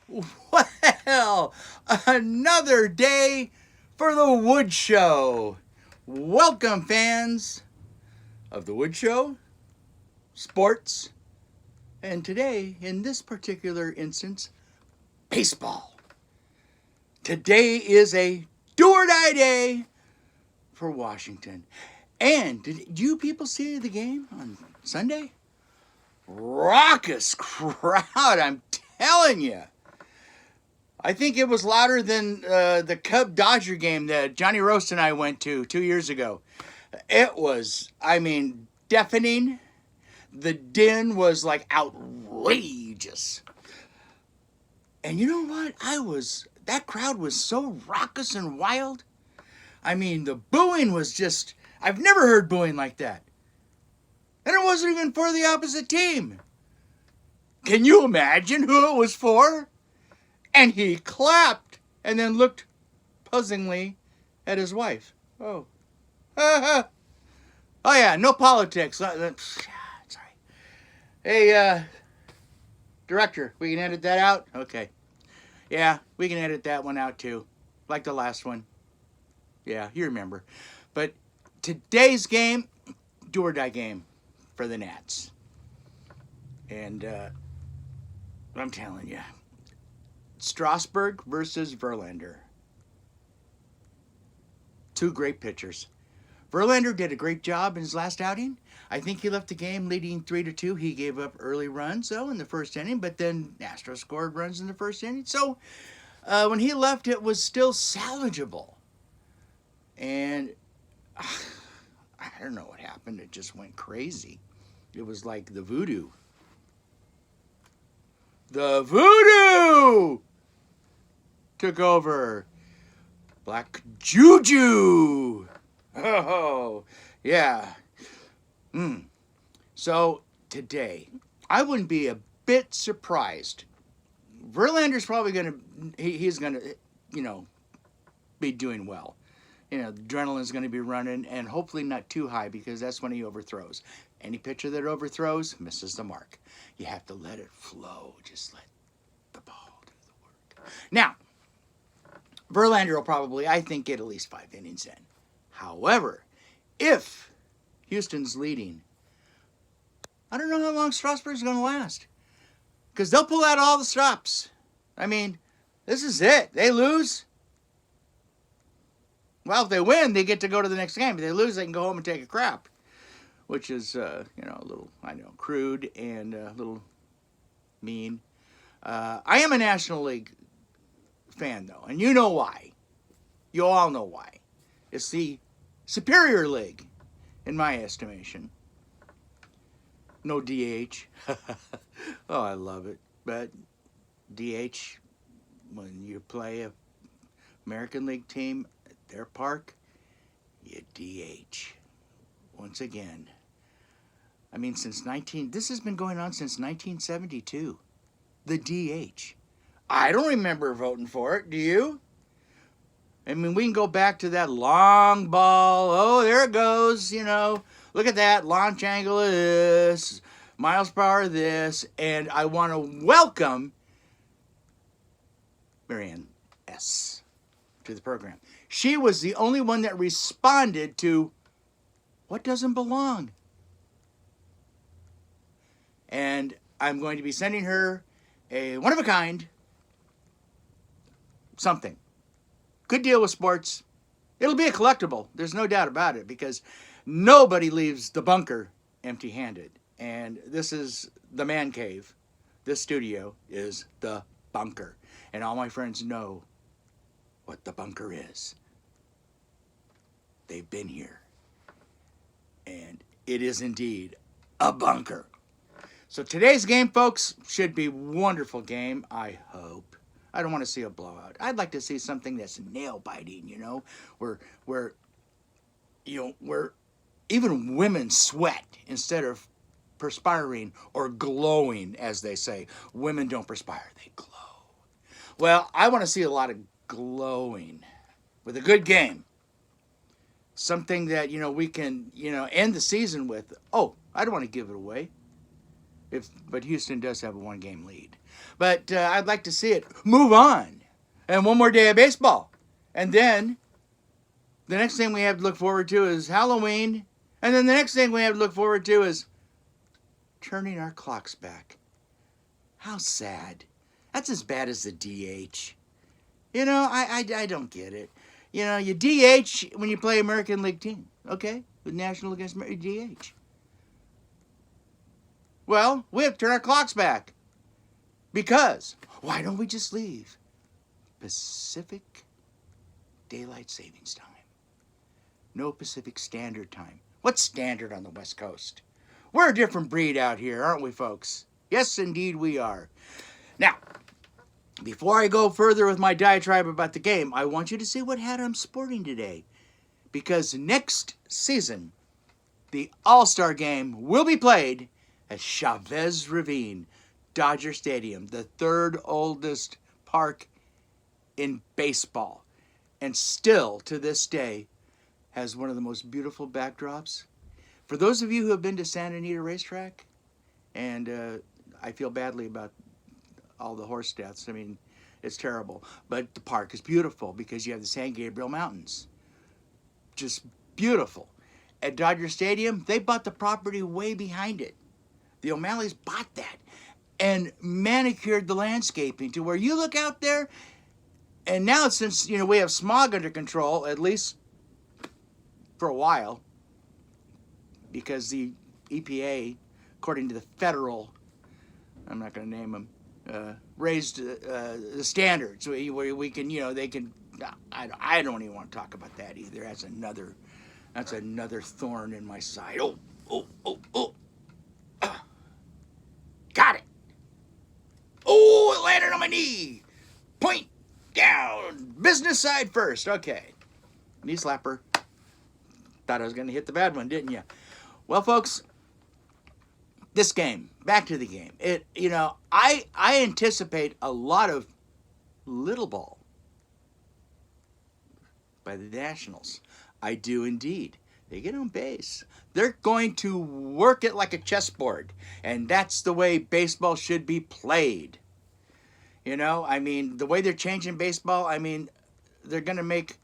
Well, another day for the Wood Show. Welcome, fans of the Wood Show, sports, and today, in this particular instance, baseball. Today is a do or die day for Washington. And did you people see the game on Sunday? Raucous crowd, I'm telling you. I think it was louder than the Cub-Dodger game that Johnny Roast and I went to 2 years ago. It was, deafening. The din was like outrageous. And you know what? That crowd was so raucous and wild. The booing was just, I've never heard booing like that. And it wasn't even for the opposite team. Can you imagine who it was for? And he clapped and then looked puzzlingly at his wife. Oh. Oh, yeah, no politics. Sorry. Hey, director, we can edit that out? Okay. Yeah, we can edit that one out too. Like the last one. Yeah, you remember. But today's game, do or die game for the Nats. And I'm telling you, Strasburg versus Verlander. Two great pitchers. Verlander did a great job in his last outing. I think he left the game leading 3-2. He gave up early runs, though, in the first inning, but then Astros scored runs in the first inning. So when he left, it was still salvageable. And I don't know what happened. It just went crazy. It was like the voodoo. The voodoo took over. Black juju. Oh, yeah. So today, I wouldn't be a bit surprised. Verlander's probably he's going to, be doing well. The adrenaline's going to be running, and hopefully not too high, because that's when he overthrows. Any pitcher that overthrows misses the mark. You have to let it flow. Just let the ball do the work. Now, Verlander will probably, I think, get at least 5 innings in. However, if Houston's leading, I don't know how long Strasburg's going to last. Because they'll pull out all the stops. This is it. They lose. Well, if they win, they get to go to the next game. If they lose, they can go home and take a crap. Which is, a little, crude and a little mean. I am a National League fan, though. And you know why. You all know why. It's the superior league, in my estimation. No DH. Oh, I love it. But DH, when you play a American League team at their park, you DH. Once again. This has been going on since 1972. The DH. I don't remember voting for it. Do you? We can go back to that long ball. Oh, there it goes. Look at that. Launch angle of this. Miles per hour of this. And I want to welcome Marianne S. to the program. She was the only one that responded to what doesn't belong. And I'm going to be sending her a one-of-a-kind something. Good deal with sports. It'll be a collectible. There's no doubt about it, because nobody leaves the bunker empty-handed. And this is the man cave. This studio is the bunker. And all my friends know what the bunker is. They've been here. And it is indeed a bunker. So today's game, folks, should be a wonderful game, I hope. I don't want to see a blowout. I'd like to see something that's nail-biting, where even women sweat instead of perspiring or glowing, as they say. Women don't perspire, they glow. Well, I want to see a lot of glowing with a good game. Something that, we can, end the season with. Oh, I don't want to give it away. But Houston does have a 1-game lead. But I'd like to see it move on. And one more day of baseball. And then the next thing we have to look forward to is Halloween. And then the next thing we have to look forward to is turning our clocks back. How sad. That's as bad as the DH. You know, I don't get it. You know, you DH when you play American League team, okay? The National against DH. Well, we have to turn our clocks back. Because why don't we just leave Pacific Daylight Savings Time? No Pacific Standard Time. What's standard on the West Coast? We're a different breed out here, aren't we, folks? Yes, indeed we are. Now, before I go further with my diatribe about the game, I want you to see what hat I'm sporting today. Because next season, the All-Star Game will be played at Chavez Ravine, Dodger Stadium, the third oldest park in baseball. And still, to this day, has one of the most beautiful backdrops. For those of you who have been to Santa Anita Racetrack, and I feel badly about all the horse deaths. I mean, it's terrible. But the park is beautiful because you have the San Gabriel Mountains. Just beautiful. At Dodger Stadium, they bought the property way behind it. The O'Malleys bought that and manicured the landscaping to where you look out there, and now since, you know, we have smog under control, at least for a while, because the EPA, according to the federal, I'm not going to name them, raised the standards where we can, you know, they can. I don't even want to talk about that either. That's another thorn in my side. Oh! Got it. Oh, it landed on my knee. Point down. Business side first. Okay. Knee slapper. Thought I was going to hit the bad one, didn't you? Well, folks, this game, back to the game. I anticipate a lot of little ball by the Nationals. I do indeed. They get on base. They're going to work it like a chessboard, and that's the way baseball should be played. You know, I mean, the way they're changing baseball, I mean, they're going to make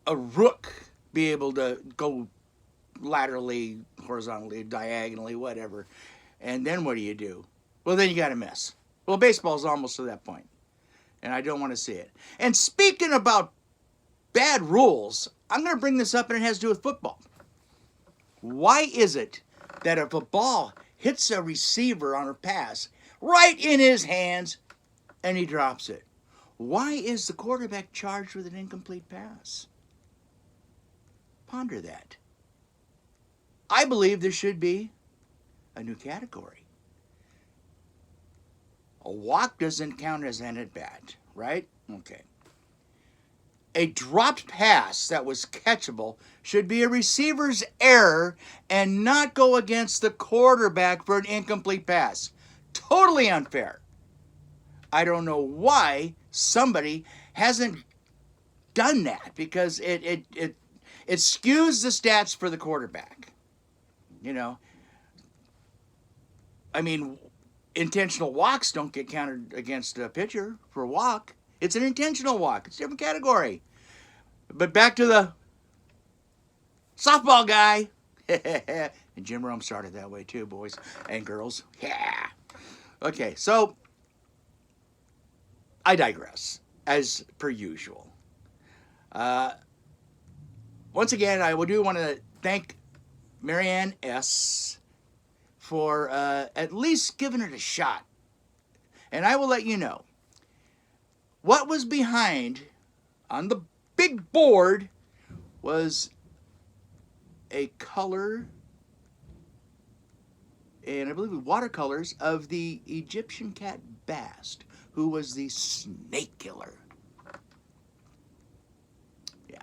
a rook be able to go laterally, horizontally, diagonally, whatever. And then what do? Well, then you got to miss. Well, baseball's almost to that point, and I don't want to see it. And speaking about bad rules, I'm going to bring this up, and it has to do with football. Why is it that if a ball hits a receiver on a pass right in his hands and he drops it, why is the quarterback charged with an incomplete pass? Ponder that. I believe there should be a new category. A walk doesn't count as an at-bat, right? Okay. A dropped pass that was catchable should be a receiver's error and not go against the quarterback for an incomplete pass. Totally unfair. I don't know why somebody hasn't done that, because it skews the stats for the quarterback. You know, I mean, intentional walks don't get counted against a pitcher for a walk. It's an intentional walk. It's a different category. But back to the softball guy. And Jim Rome started that way too, boys and girls. Yeah. Okay, so I digress, as per usual. Once again, I do want to thank Marianne S. for at least giving it a shot. And I will let you know. What was behind on the big board was a color, and I believe it was watercolors, of the Egyptian cat Bast, who was the snake killer. Yeah.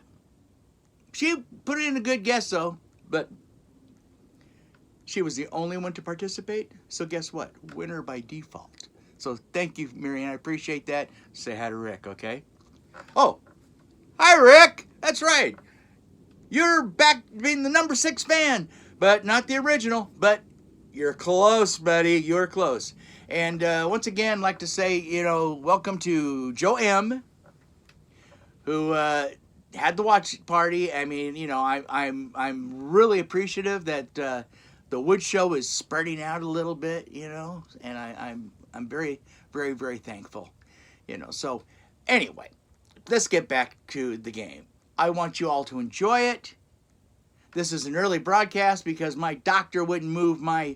She put in a good guess, though, but she was the only one to participate, so guess what? Winner by default. So thank you, Marianne. I appreciate that. Say hi to Rick, okay? Oh, hi, Rick. That's right. You're back being the number 6 fan, but not the original. But You're close, buddy. You're close. And once again, I'd like to say, welcome to Joe M., who had the watch party. I mean, I'm really appreciative that the Wood Show is spreading out a little bit, and I'm very, very, very thankful, So anyway, let's get back to the game. I want you all to enjoy it. This is an early broadcast because my doctor wouldn't move my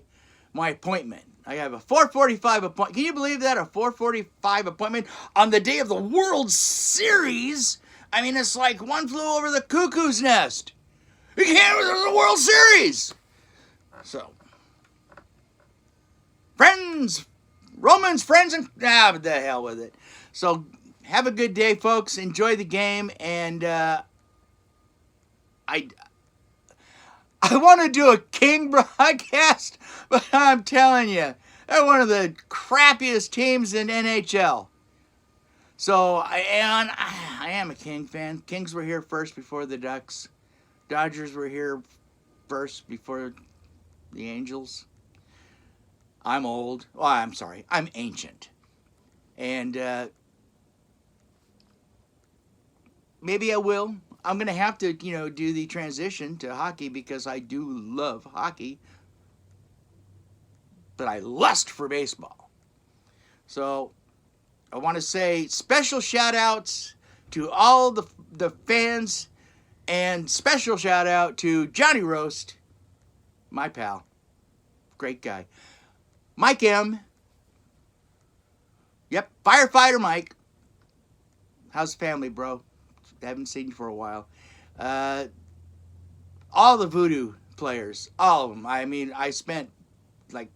appointment. I have a 4:45 appointment. Can you believe that? A 4:45 appointment on the day of the World Series? I mean, it's like one flew over the cuckoo's nest. You can't with the World Series. So, friends, Romans, friends, and the hell with it. So, have a good day, folks. Enjoy the game, and I want to do a King broadcast, but I'm telling you, they're one of the crappiest teams in NHL. So I am a King fan. Kings were here first before the Ducks. Dodgers were here first before the Angels. I'm old. Well, I'm sorry. I'm ancient. And maybe I will. I'm going to have to, do the transition to hockey because I do love hockey. But I lust for baseball. So I want to say special shout outs to all the fans and special shout out to Johnny Roast, my pal. Great guy. Mike M. Yep, Firefighter Mike. How's the family, bro? I haven't seen you for a while. All the Voodoo players, all of them. I mean, I spent like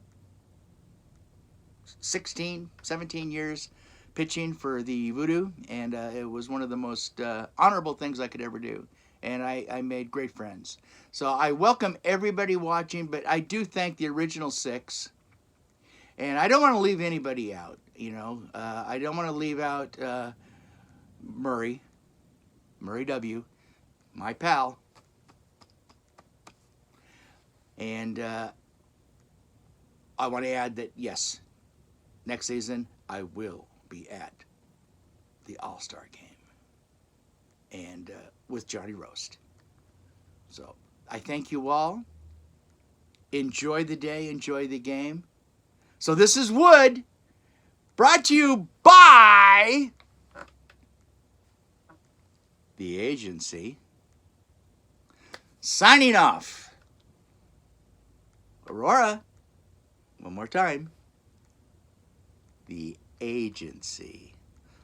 16, 17 years pitching for the Voodoo, and it was one of the most honorable things I could ever do. And I made great friends. So I welcome everybody watching, but I do thank the original 6. And I don't want to leave anybody out, I don't want to leave out Murray W., my pal. And I want to add that, yes, next season I will be at the All-Star game and with Johnny Roast. So I thank you all. Enjoy the day. Enjoy the game. So this is Wood, brought to you by the agency. Signing off. Aurora, one more time. The agency.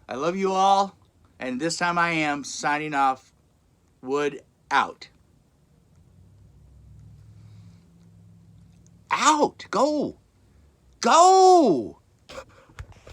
I love you all, and this time I am signing off. Wood out. Out. Go. Go.